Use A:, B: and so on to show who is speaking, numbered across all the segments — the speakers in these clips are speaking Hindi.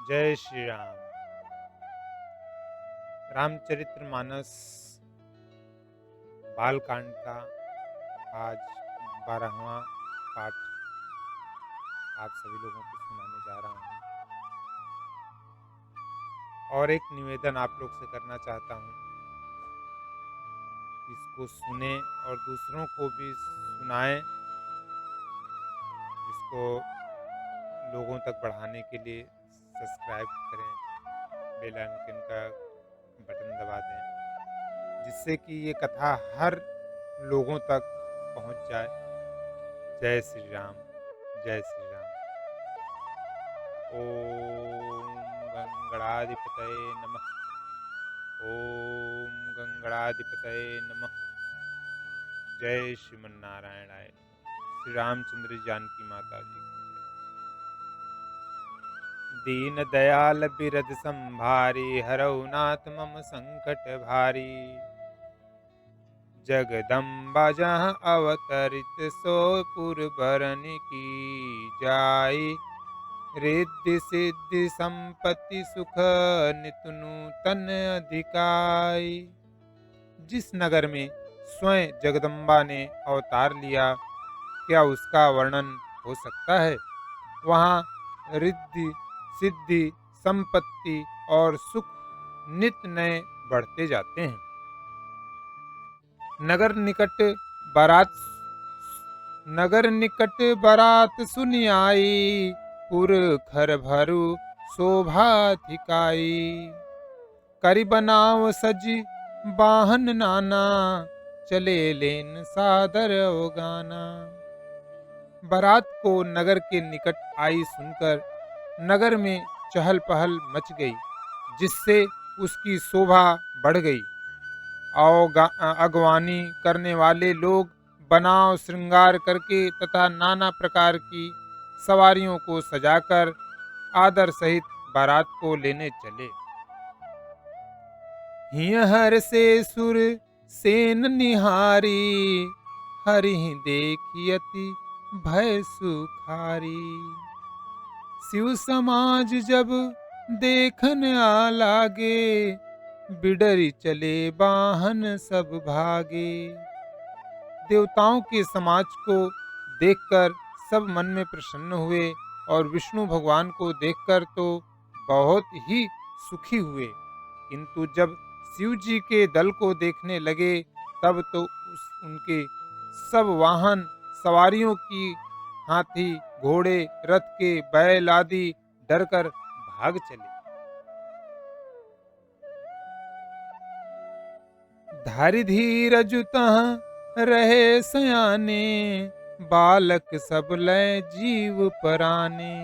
A: जय श्री राम। रामचरितमानस बालकांड का आज 12वां पाठ आप सभी लोगों को सुनाने जा रहा हूँ और एक निवेदन आप लोग से करना चाहता हूँ। इसको सुने और दूसरों को भी सुनाएं। इसको लोगों तक बढ़ाने के लिए सब्सक्राइब करें, बेल आइकन का बटन दबा दें, जिससे कि ये कथा हर लोगों तक पहुंच जाए। जय श्री राम, जय श्री राम। ओम गंगणाधिपतये नमः। ओम गंगणाधिपतये नमः। जय श्रीमन्नारायणाय नमः। श्री रामचंद्र जानकी माता जी की जय। दीन दयाल बिरद संभारी, हरऊ नाथ मम संकट भारी। जगदम्बा जहाँ अवतरित, सो पुर भरन की जाई। रिद्धि सिद्धि संपत्ति सुख, नित नूतन अधिकाई। जिस नगर में स्वयं जगदम्बा ने अवतार लिया, क्या उसका वर्णन हो सकता है। वहाँ रिद्धि सिद्धि संपत्ति और सुख नित नए बढ़ते जाते हैं। नगर निकट बारात सुनि आई, पुर खर भरु शोभा थिकाई। करि बनाव सजी बाहन नाना, चले लेन सादर ओ गाना। बारात को नगर के निकट आई सुनकर नगर में चहल पहल मच गई, जिससे उसकी शोभा बढ़ गई। अगवानी करने वाले लोग बनाव श्रृंगार करके तथा नाना प्रकार की सवारियों को सजाकर आदर सहित बारात को लेने चले। हियहर से सुर सेन निहारी, हरि देखियति भय सुखारी। शिव समाज जब देखन आ लागे, बिडरी चले बाहन सब भागे। देवताओं के समाज को देखकर सब मन में प्रसन्न हुए और विष्णु भगवान को देखकर तो बहुत ही सुखी हुए, किंतु जब शिव जी के दल को देखने लगे तब तो उनके सब वाहन सवारियों की, हाथी घोड़े रथ के बैल आदि डरकर भाग चले। धारि धीरज तहाँ रहे सयाने, बालक सब लय जीव पराने।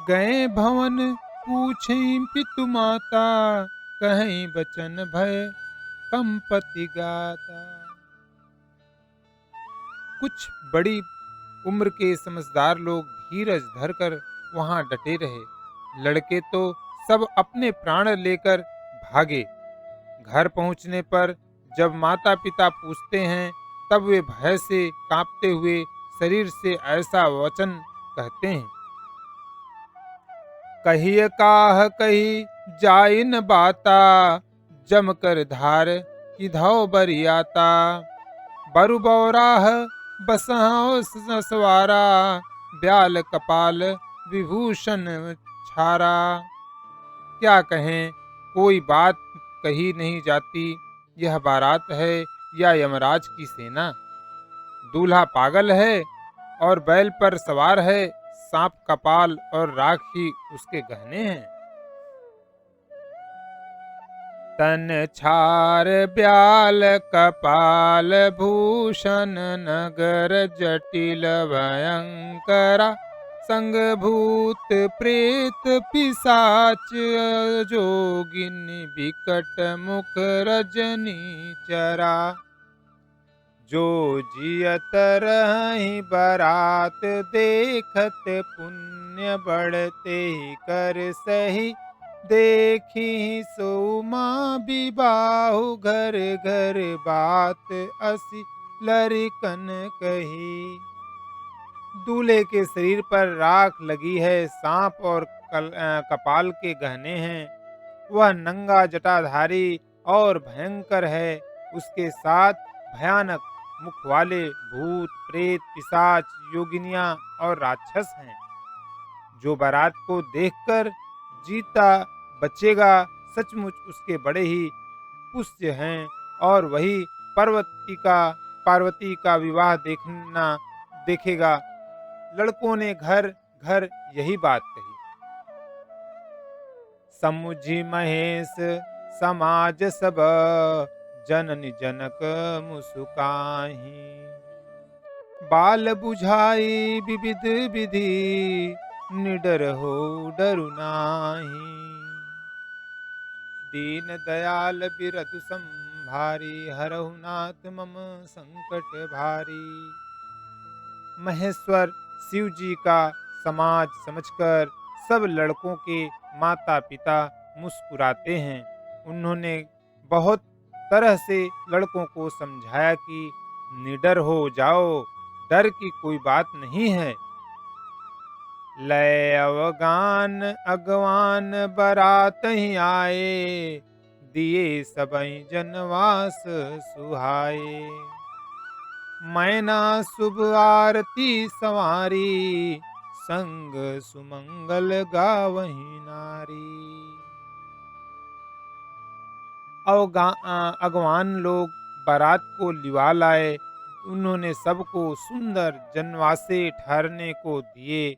A: गए भवन पूछें पितु माता, कहीं बचन भय कंपति गाता। कुछ बड़ी उम्र के समझदार लोग धीरज धरकर वहां डटे रहे। लड़के तो सब अपने प्राण लेकर भागे। घर पहुंचने पर जब माता पिता पूछते हैं, तब वे भय से कांपते हुए शरीर से ऐसा वचन कहते हैं। कहिए काह कही जाय न बाता, जम कर धार की धौ बरियाता। बरु बौराह बसहु ससवारा, ब्याल कपाल विभूषण छारा। क्या कहें, कोई बात कही नहीं जाती। यह बारात है या यमराज की सेना। दूल्हा पागल है और बैल पर सवार है, सांप कपाल और राख ही उसके गहने हैं। तन छार ब्याल कपाल भूषण, नगर जटिल भयंकरा। संग भूत प्रेत पिशाच, जोगिनी विकट मुख रजनी चरा। जो जियत रही बारात देखत, पुण्य बढ़ते ही कर सही। देखी सो माँ विबाहु, घर घर बात असी लरिकन कही। दूल्हे के शरीर पर राख लगी है, सांप और कपाल के गहने हैं। वह नंगा जटाधारी और भयंकर है। उसके साथ भयानक मुख वाले भूत, प्रेत, पिशाच, योगिनियां और राक्षस हैं। जो बारात को देखकर जीता बचेगा, सचमुच उसके बड़े ही पुण्य हैं। और वही पार्वती का विवाह देखना देखेगा। लड़कों ने घर घर यही बात कही। समुझी महेश समाज सब, जननी जनक मुस्काही। बाल बुझाई विविध विधि, निडर हो डरु नाही। दीन दयाल बिरधु संभारी, हरहु नाथ मम संकट भारी। महेश्वर शिव जी का समाज समझकर सब लड़कों के माता पिता मुस्कुराते हैं। उन्होंने बहुत तरह से लड़कों को समझाया कि निडर हो जाओ, डर की कोई बात नहीं है। लय अवगान अगवान बारात ही आए, दिए सबई जनवास सुहाए। मैना शुभ आरती संवारी, संग सुमंगल गावही नारी। अगवान लोग बारात को लिवा लाए। उन्होंने सबको सुंदर जनवासे ठहरने को दिए।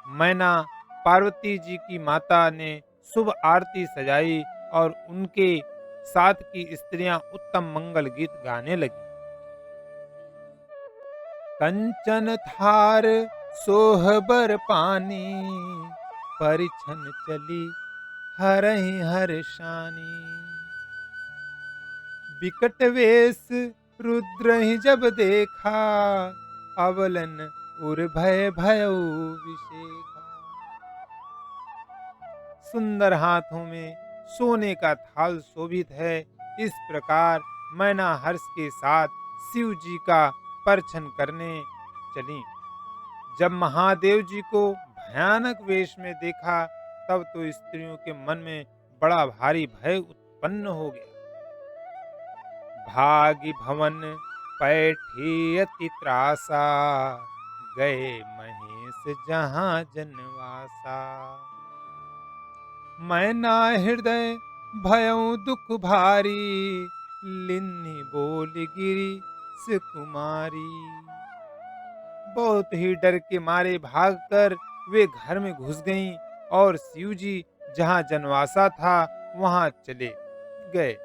A: मैना पार्वती जी की माता ने शुभ आरती सजाई और उनके साथ की स्त्रियां उत्तम मंगल गीत गाने लगी। कंचन थार सोहबर पानी, परिछन चली हरहि हर्षानी। विकट वेश रुद्र ही जब देखा, अवलन उर भय भयउ विशेखा। सुंदर हाथों में सोने का थाल शोभित है। इस प्रकार मैना हर्ष के साथ शिव जी का परछन करने चली। जब महादेव जी को भयानक वेश में देखा, तब तो स्त्रियों के मन में बड़ा भारी भय उत्पन्न हो गया। भागी भवन पैठी अति त्रासा, गए महेश जहां जनवासा। मैना हृदय भयउ दुख भारी, लिन्नी बोल गिरी सुकुमारी। बहुत ही डर के मारे भागकर वे घर में घुस गईं और शिव जी जहां जनवासा था वहां चले गए।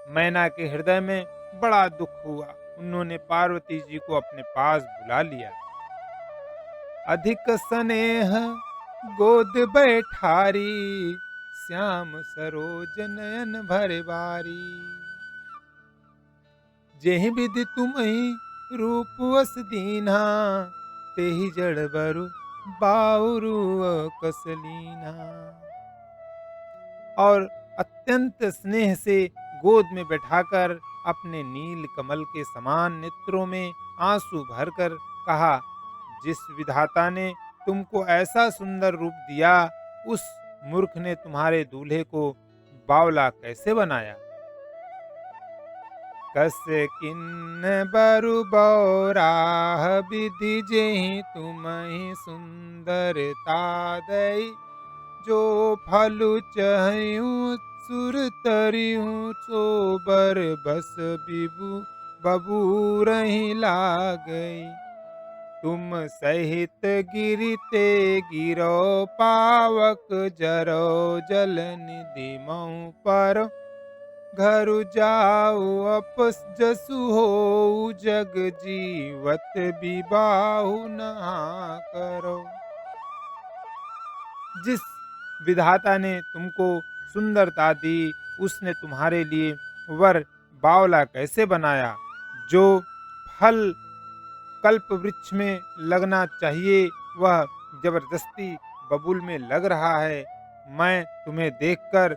A: मैना के हृदय में बड़ा दुख हुआ। उन्होंने पार्वती जी को अपने पास बुला लिया। अधिक स्नेह गोद बैठारी, श्याम सरोज नयन भर बारी। जेहि विधि तुम्हि रूपवस दीन्हा, तेहि जड़ बरु बाउरु कसलीना। और अत्यंत स्नेह से गोद में बैठाकर अपने नील कमल के समान नेत्रों में आंसू भरकर कहा, जिस विधाता ने तुमको ऐसा सुंदर रूप दिया, उस मूर्ख ने तुम्हारे दूल्हे को बावला कैसे बनाया। कस किन्न बरु बौराह, विधि जेहि तुम्हि सुंदरता दई। जो फलु चहु सुर तरिहु, सो बर बस बिबु बबूरहि लागई। तुम सहित गिरते गिरो, पावक जरो जल निधि महु पर। घरु जाऊ अपस जसु हो, जग जीवत विबाहु नहा करो। जिस विधाता ने तुमको सुंदरता दी, उसने तुम्हारे लिए वर बावला कैसे बनाया। जो फल कल्प वृक्ष में लगना चाहिए, वह जबरदस्ती बबूल में लग रहा है। मैं तुम्हें देखकर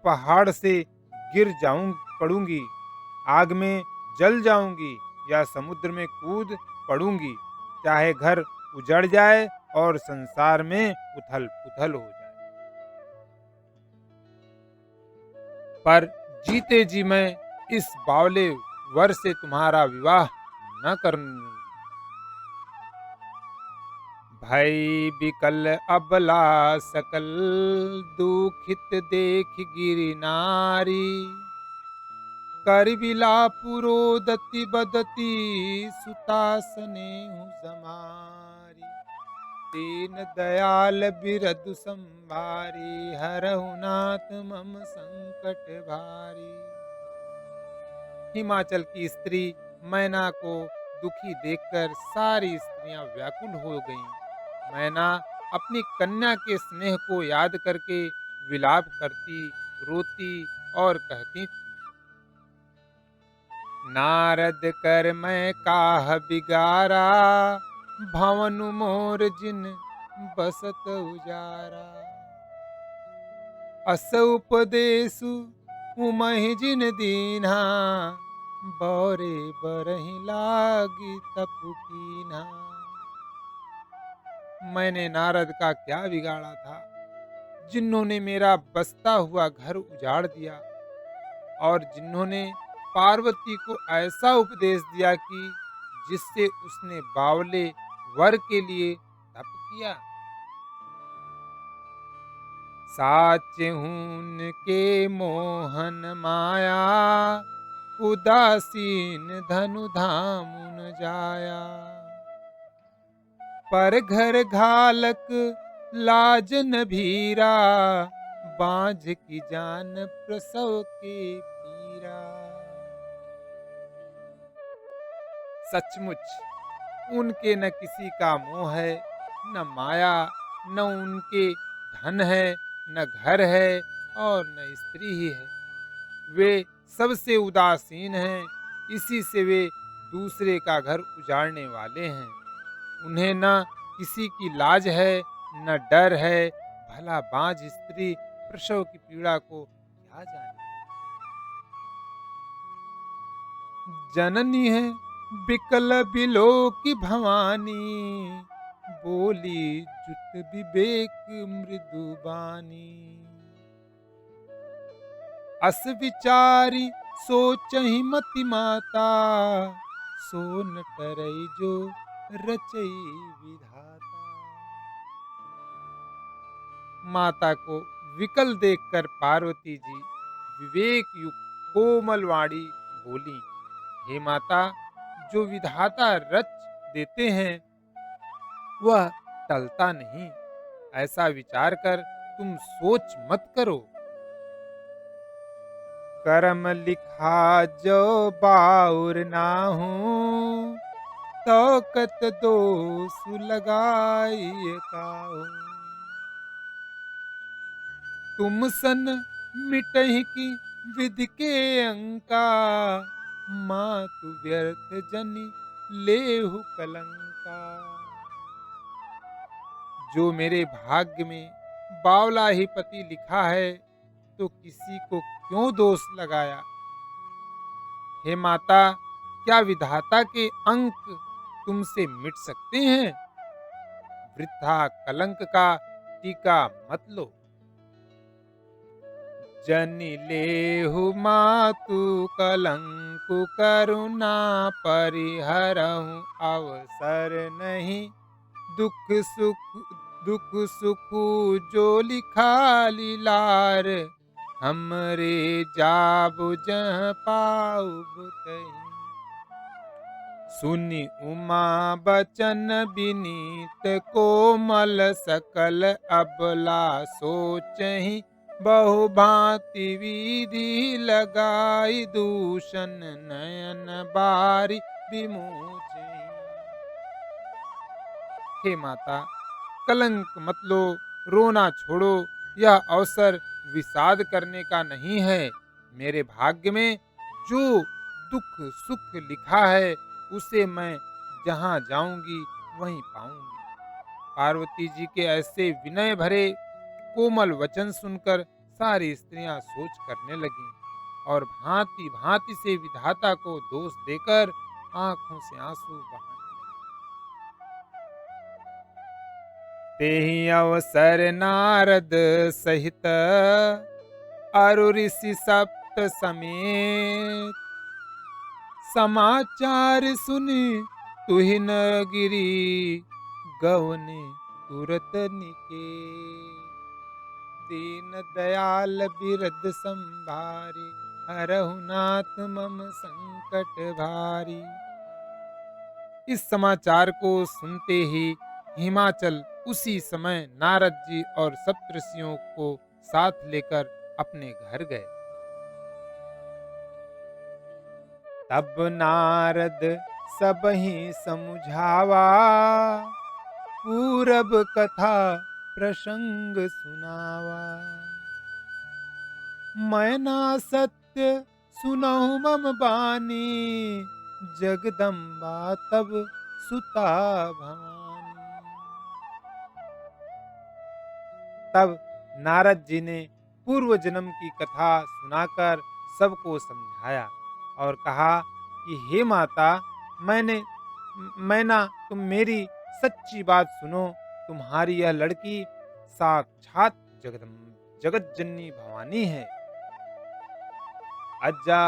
A: पहाड़ से गिर पड़ूंगी, आग में जल जाऊंगी या समुद्र में कूद पड़ूंगी। चाहे घर उजड़ जाए और संसार में उथल पुथल हो जाए। पर जीते जी मैं इस बावले वर से तुम्हारा विवाह न करूंगी। भई बिकल अबला सकल, दुखित देख गिरि नारी। कर विलापुरोदति बदती, सुतासने समारी। दीन दयाल बिरधु संभारी, हरहु नाथ मम संकट भारी। हिमाचल की स्त्री मैना को दुखी देखकर सारी स्त्रियां व्याकुल हो गईं। मैना अपनी कन्या के स्नेह को याद करके विलाप करती, रोती और कहती थी, नारद कर मैं काह बिगारा, भवन मोर जिन बसत उजारा। अस उपदेशु उमहि जिन दीन्हा, बौरे बरहि लागी तपु कीन्हा। मैंने नारद का क्या बिगाड़ा था, जिन्होंने मेरा बसता हुआ घर उजाड़ दिया और जिन्होंने पार्वती को ऐसा उपदेश दिया कि जिससे उसने बावले वर के लिए तप किया। साचहुन के मोहन माया, उदासीन धनु धामुन जाया। पर घर घालक लाज न भीरा, बांझ की जान प्रसव के पीरा। सचमुच उनके न किसी का मोह है, न माया, न उनके धन है, न घर है और न स्त्री ही है। वे सबसे उदासीन हैं, इसी से वे दूसरे का घर उजाड़ने वाले हैं। उन्हें न किसी की लाज है, न डर है। भला बांझ स्त्री प्रसव की पीड़ा को क्या जाने। जननी है बिकल बिलो की भवानी, बोली जुत विवेक मृदुबानी। अस विचारी सोचहि मति माता, सो न टरई जो रचई विधाता। माता को विकल देखकर पार्वती जी विवेक युक्त कोमल वाणी बोली, हे माता, जो विधाता रच देते हैं वह टलता नहीं। ऐसा विचार कर तुम सोच मत करो। कर्म लिखा जो बाउर नाहू, तो कत दोष लगाई काहू। तुम सन मिटहि की विधि के अंका, मातु व्यर्थ जनि लेहु कलंका। जो मेरे भाग्य में बावला ही पति लिखा है, तो किसी को क्यों दोष लगाया। हे माता, क्या विधाता के अंक तुमसे मिट सकते हैं। वृथा कलंक का टीका मत लो। जनि लेहु मातु कलंकु, करुणा परिहरहु अवसर नहीं। दुख सुख जो लिखा लीलार, हमरे जाबु जह पाऊ तहीं। सुनि उमा बचन विनीत, कोमल सकल अबला सोचहि। बहु भांति विधि लगाई, दूषण नयन बारी विमोचहि। हे माता, कलंक मत लो, रोना छोड़ो। यह अवसर विषाद करने का नहीं है। मेरे भाग्य में जो दुख सुख लिखा है, उसे मैं जहाँ जाऊंगी वहीं पाऊंगी। पार्वती जी के ऐसे विनय भरे कोमल वचन सुनकर सारी स्त्रियां सोच करने लगीं और भांति भांति से विधाता को दोष देकर आंखों से आंसू बहाने लगी। तेहि अवसर नारद सहित, अरु ऋषि सप्त समेत, समाचार सुनि तुहि न गिरी, गवने तुरत निकेत। दीन दयाल बिरद संभारी, हरहु नाथ मम संकट भारी। इस समाचार को सुनते ही हिमाचल उसी समय नारद जी और सप्तऋषियों को साथ लेकर अपने घर गए। तब नारद सबहि समुझावा, पूरब कथा प्रसंग सुनावा। मैं ना सत्य सुनहु मम बानी, जगदम्बा तब सुता भवानी। तब नारद जी ने पूर्व जन्म की कथा सुनाकर सबको समझाया और कहा कि हे माता, मैना तुम मेरी सच्ची बात सुनो। तुम्हारी यह लड़की साक्षात जगत जननी भवानी है। अजा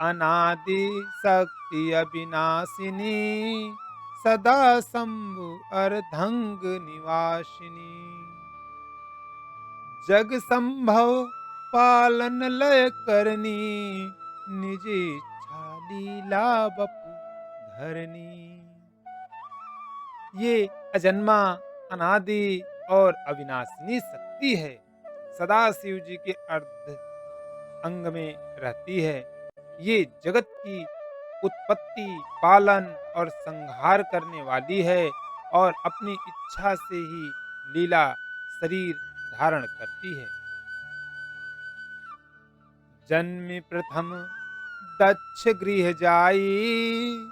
A: अनादि शक्ति अविनाशिनी, सदा शंभु अर्धंग निवासिनी। जग संभव पालन लय करनी, निज इच्छा लीला बपु धरनी। ये अजन्मा, अनादि और अविनाशिनी शक्ति है। सदा शिव जी के अर्ध अंग में रहती है। ये जगत की उत्पत्ति, पालन और संहार करने वाली है और अपनी इच्छा से ही लीला शरीर धारण करती है। जन्मी प्रथम दक्ष गृह जाई,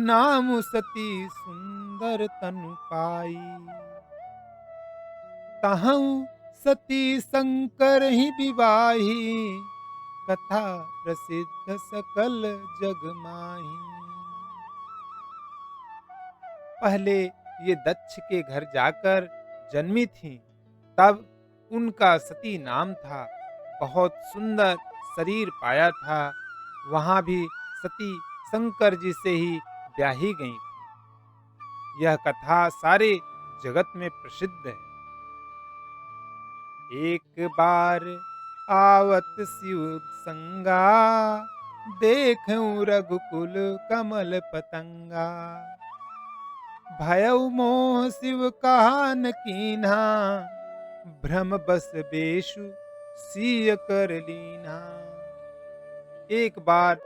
A: नाम सती सुंदर तनु पाई। तहु सती शंकर ही विवाही, कथा प्रसिद्ध सकल जग माही। पहले ये दक्ष के घर जाकर जन्मी थी। तब उनका सती नाम था। बहुत सुंदर शरीर पाया था। वहां भी सती शंकर जी से ही ब्याही गई थी। यह कथा सारे जगत में प्रसिद्ध है। एक बार आवत शिव संगा, देखऊं रघुकुल कमल पतंगा। भयउ मोह शिव कहा न कीन्हा, भ्रम बस बेशु सिय कर लीन्हा। एक बार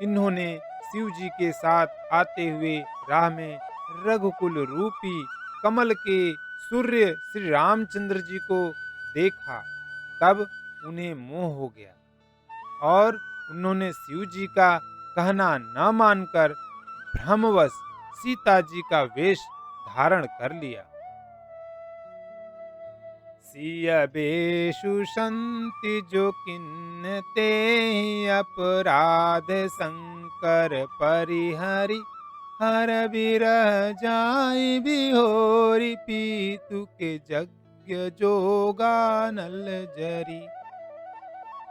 A: इन्होंने शिव जी के साथ आते हुए राह में रघुकुल रूपी कमल के सूर्य श्री रामचंद्र जी को देखा। तब उन्हें मोह हो गया और उन्होंने शिव जी का कहना न मानकर भ्रमवश सीता जी का वेश धारण कर लिया। सिय बेशु संति जो किन्नते, अपराध शंकर परिहरि। हर बिरह जाई बिहोरी, पीतु के यज्ञ जोगा नल जरी।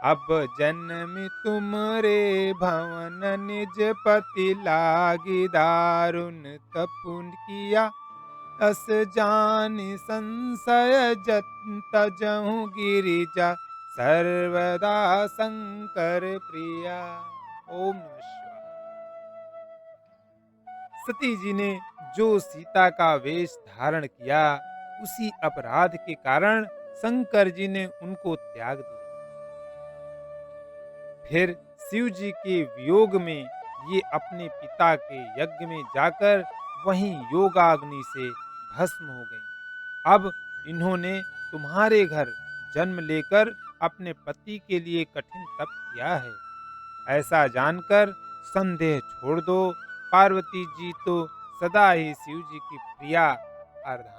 A: अब जन्म तुमरे भवन, निज पति लागी दारुण तपुन किया। अस जानि संशय तजहु गिरिजा, सर्वदा शंकर प्रिया। ओम नमः शिवाय। सती जी ने जो सीता का वेश धारण किया, उसी अपराध के कारण शंकर जी ने उनको त्याग दिया। फिर शिव जी के वियोग में ये अपने पिता के यज्ञ में जाकर वहीं योगाग्नि से भस्म हो गई। अब इन्होंने तुम्हारे घर जन्म लेकर अपने पति के लिए कठिन तप किया है। ऐसा जानकर संदेह छोड़ दो। पार्वती जी तो सदा ही शिव जी की प्रिया अर्धांगिनी।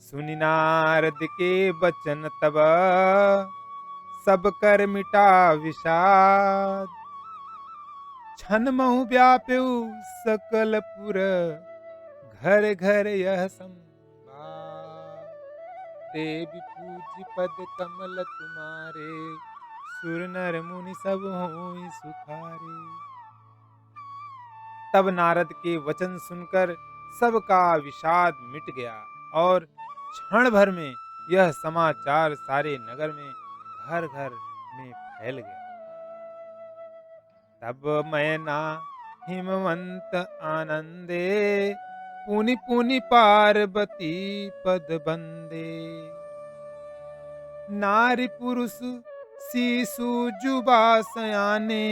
A: सुनि नारद के बचन तब, सब कर मिटा विषाद। छन महु व्याप्यु सकल पुर, घर घर यह संवाद। देवी पूज पद कमल तुम्हारे, सुर नर मुनि सब होई सुखारे। तब नारद के वचन सुनकर सबका विषाद मिट गया और क्षण भर में यह समाचार सारे नगर में घर घर में फैल गया। तब मैना हिमवंत आनंदे, पुनि पुनि पार्वती पद बंदे। नारी पुरुष शिशु जुबा सयाने,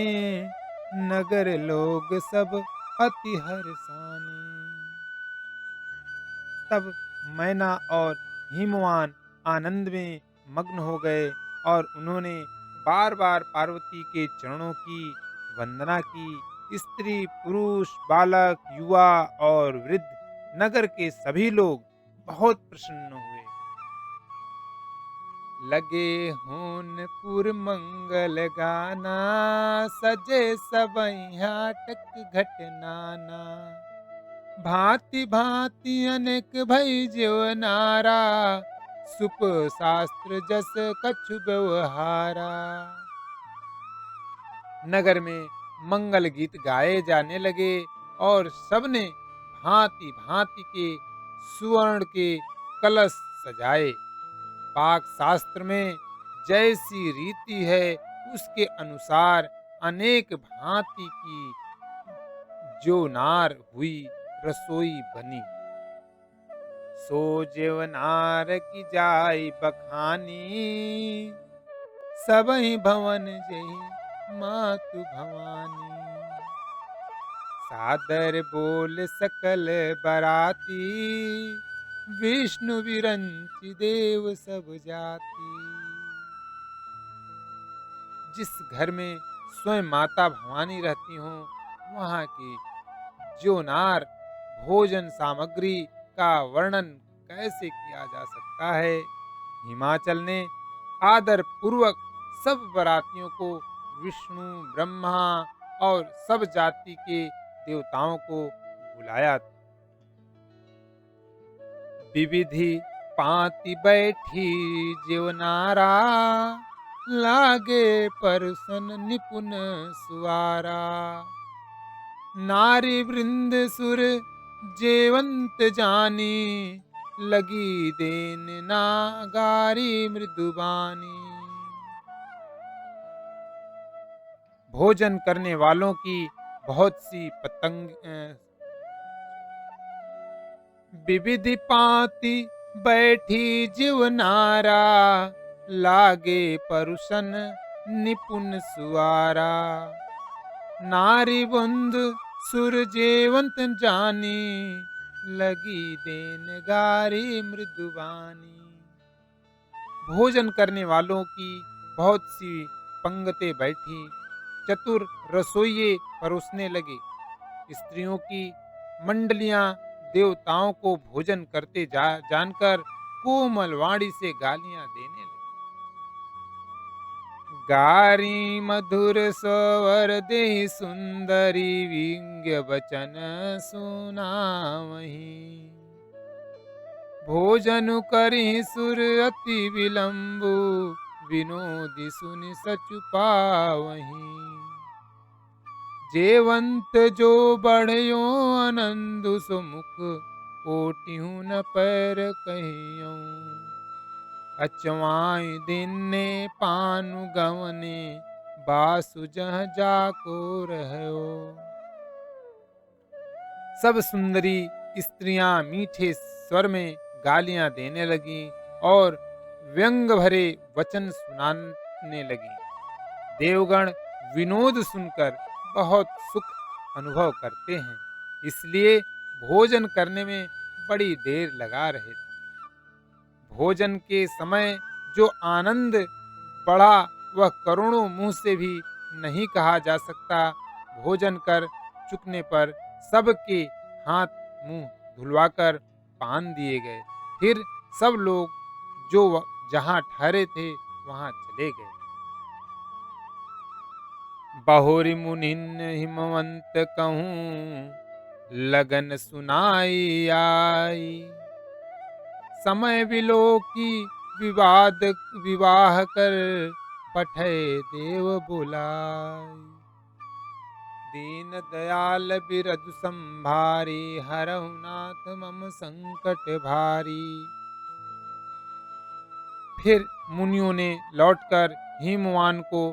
A: नगर लोग सब अति हर्षाने। तब मैना और हिमवान आनंद में मग्न हो गए और उन्होंने बार बार पार्वती के चरणों की वंदना की। स्त्री पुरुष बालक युवा और वृद्ध नगर के सभी लोग बहुत प्रसन्न हुए। लगे होन पुर मंगल गाना, सजे सबई हाटक घटनाना। भांति भांति अनेक भई जीवनारा, सुप शास्त्र जस कछु व्यवहारा। नगर में मंगल गीत गाए जाने लगे और सबने भांति भांति के सुवर्ण के कलश सजाए। पाक शास्त्र में जैसी रीति है उसके अनुसार अनेक भांति की जो नार हुई रसोई बनी। सो जेवनार की जाई बखानी, सबहि भवन जही मातु भवानी। सादर बोल सकल बराती, विष्णु विरंचि देव सब जाति। जिस घर में स्वयं माता भवानी रहती हो, वहाँ की जो नार भोजन सामग्री का वर्णन कैसे किया जा सकता है। हिमाचल ने आदर पूर्वक सब बरातियों को विष्णु ब्रह्मा और सब जाति के देवताओं को बुलाया। विविधि पांति बैठी जीवनारा, लागे परसन निपुण सुवारा। नारी वृंद सुर जेवंत जानी, लगी देन नागारी मृदुबानी। भोजन करने वालों की बहुत सी पतंग विविधि पांति बैठी जीवनारा, लागे परुषन निपुण सुवारा। नारी बुंद सुर जेवंत जानी, लगी देन गारी मृदुबानी। भोजन करने वालों की बहुत सी पंगतें बैठी, चतुर रसोइये परोसने लगे। स्त्रियों की मंडलियां देवताओं को भोजन करते जानकर कोमल वाणी से गालियां देने लगी। गारी मधुर स्वर देहि सुंदरी, विंग्य वचन सुनावहीं। भोजन करि सुर अति विलंबु, विनोदी सुनि सचु पावहीं। जेवंत जो बढ़यो आनंदु, सुमुख कोटिहु न पैर कहियौ। अचवाई दिन ने पानु गवने, बासु जह जाको रहो। सब सुंदरी स्त्रियां मीठे स्वर में गालियां देने लगी और व्यंग भरे वचन सुनाने लगी। देवगण विनोद सुनकर बहुत सुख अनुभव करते हैं, इसलिए भोजन करने में बड़ी देर लगा रहे थे। भोजन के समय जो आनंद बढ़ा वह करोड़ों मुंह से भी नहीं कहा जा सकता। भोजन कर चुकने पर सबके हाथ मुंह धुलवाकर पान दिए गए। फिर सब लोग जो जहां ठहरे थे वहां चले गए। बहुरी मुनिन हिमवंत कहूँ, लगन सुनाई आई। समय विलो की विवाद विवाह कर पठय देव बुलाय। दीन दयाल बिरधु संभारी हरहु नाथ मम संकट भारी। फिर मुनियों ने लौटकर हिमवान को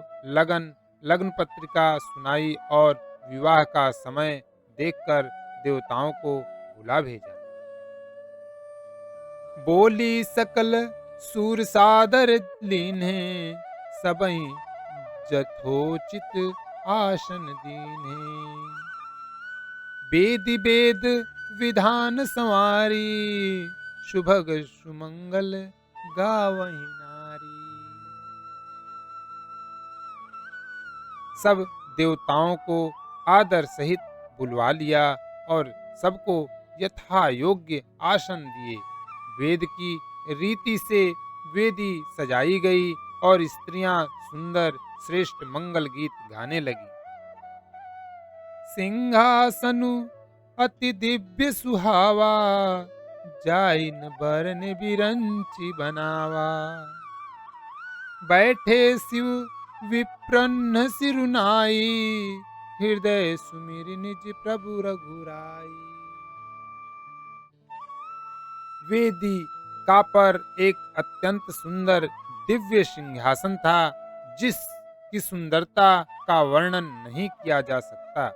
A: लग्न पत्रिका सुनाई और विवाह का समय देखकर देवताओं को बुला भेजा। बोली सकल सूर सादर लीन्हे सबई जथोचित आसन दीन्हे। वेद वेद विधान संवारी शुभग सुमंगल गावहीं नारी। सब देवताओं को आदर सहित बुलवा लिया और सबको यथा योग्य आसन दिए। वेद की रीति से वेदी सजाई गई और स्त्रियां सुंदर श्रेष्ठ मंगल गीत गाने लगी। सिंहासनु अति दिव्य सुहावा जाइन बरन बिरंची बनावा। बैठे शिव विप्रन्न सिरुनाई हृदय सुमिर निज प्रभु रघुराई। वेदी का पर एक अत्यंत सुंदर दिव्य सिंहासन था जिसकी सुंदरता का वर्णन नहीं किया जा सकता,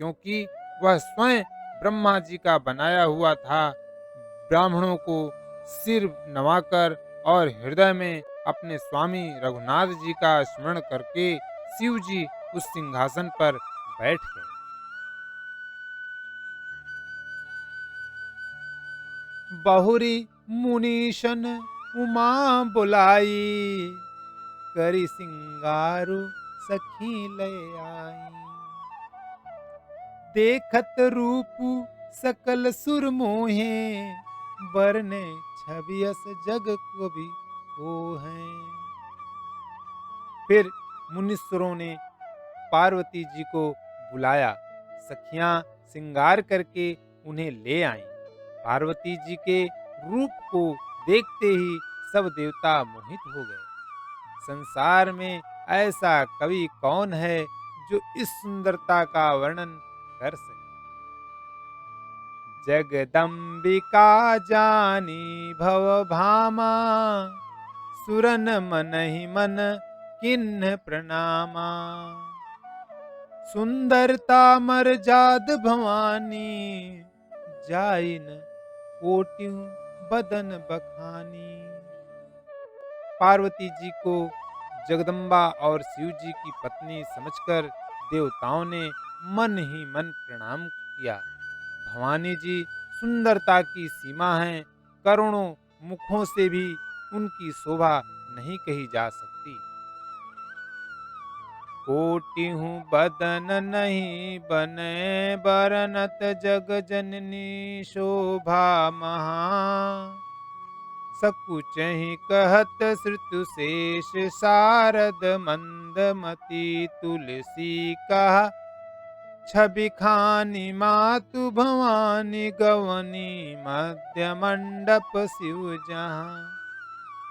A: क्योंकि वह स्वयं ब्रह्मा जी का बनाया हुआ था। ब्राह्मणों को सिर नवाकर और हृदय में अपने स्वामी रघुनाथ जी का स्मरण करके शिव जी उस सिंहासन पर बैठ गए। बहुरी मुनीशन उमा बुलाई करी सिंगारू सखी ले आई। देखत रूप सकल सुर मोहे बरने छबियस जग को भी हो हैं। फिर मुनीश्वरों ने पार्वती जी को बुलाया। सखियां श्रृंगार करके उन्हें ले आईं। पार्वती जी के रूप को देखते ही सब देवता मोहित हो गए। संसार में ऐसा कवि कौन है जो इस सुंदरता का वर्णन कर सके। जगदम्बिका जानी भव भामा सुरन मन ही मन किन्ह प्रणामा। सुंदरता मर्जाद भवानी जाइन कोटियों बदन बखानी। पार्वती जी को जगदम्बा और शिव जी की पत्नी समझकर देवताओं ने मन ही मन प्रणाम किया। भवानी जी सुंदरता की सीमा हैं, करोड़ों मुखों से भी उनकी शोभा नहीं कही जा सकती। कोटिहु बदन नहीं बने बरनत जग जननी शोभा महा। सकुचहि कहत श्रुतु शेष शारद मंदमती तुलसी कहा। छवि खानी मातु भवानी गवनी मध्य मंडप शिव जहाँ।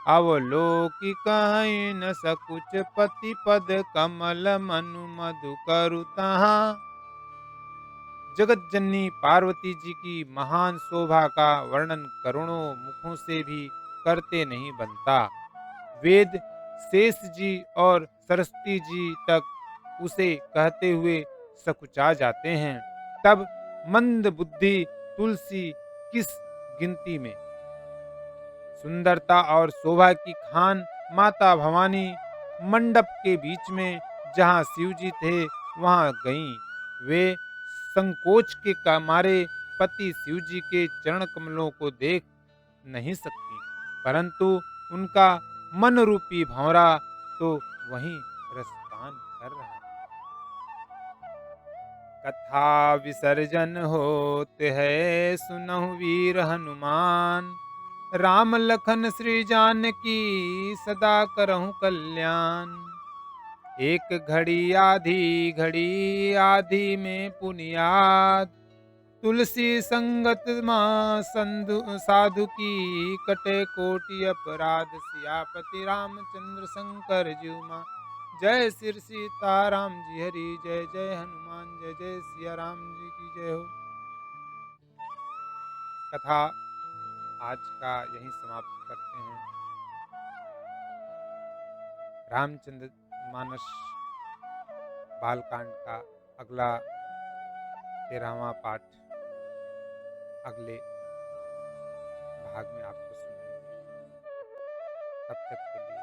A: अवलोकि कहीं न सकुच पति पद कमल मनु मधु करु तहाँ। जगत जननी पार्वती जी की महान शोभा का वर्णन करोड़ों मुखों से भी करते नहीं बनता। वेद शेष जी और सरस्वती जी तक उसे कहते हुए सकुचा जाते हैं, तब मंद बुद्धि तुलसी किस गिनती में। सुंदरता और शोभा की खान माता भवानी मंडप के बीच में जहाँ शिव जी थे वहाँ गईं। वे संकोच के मारे पति शिव जी के चरण कमलों को देख नहीं सकती, परंतु उनका मन रूपी भंवरा तो वहीं रसपान कर रहा है। कथा विसर्जन होते है सुनहु वीर हनुमान। राम लखन श्री जानकी सदा करहु कल्याण। एक घड़ी आधी में पुनियाद तुलसी संगत माँ साधु की, कटे कोटि अपराध सियापति रामचंद्र शंकर जीव माँ। जय श्री सीताराम जी हरि, जय जय हनुमान, जय जय सिया राम जी की जय हो। कथा आज का यहीं समाप्त करते हैं। रामचंद्र मानस बालकांड का अगला 13वां पाठ अगले भाग में आपको सुनाएंगे। तब तक के लिए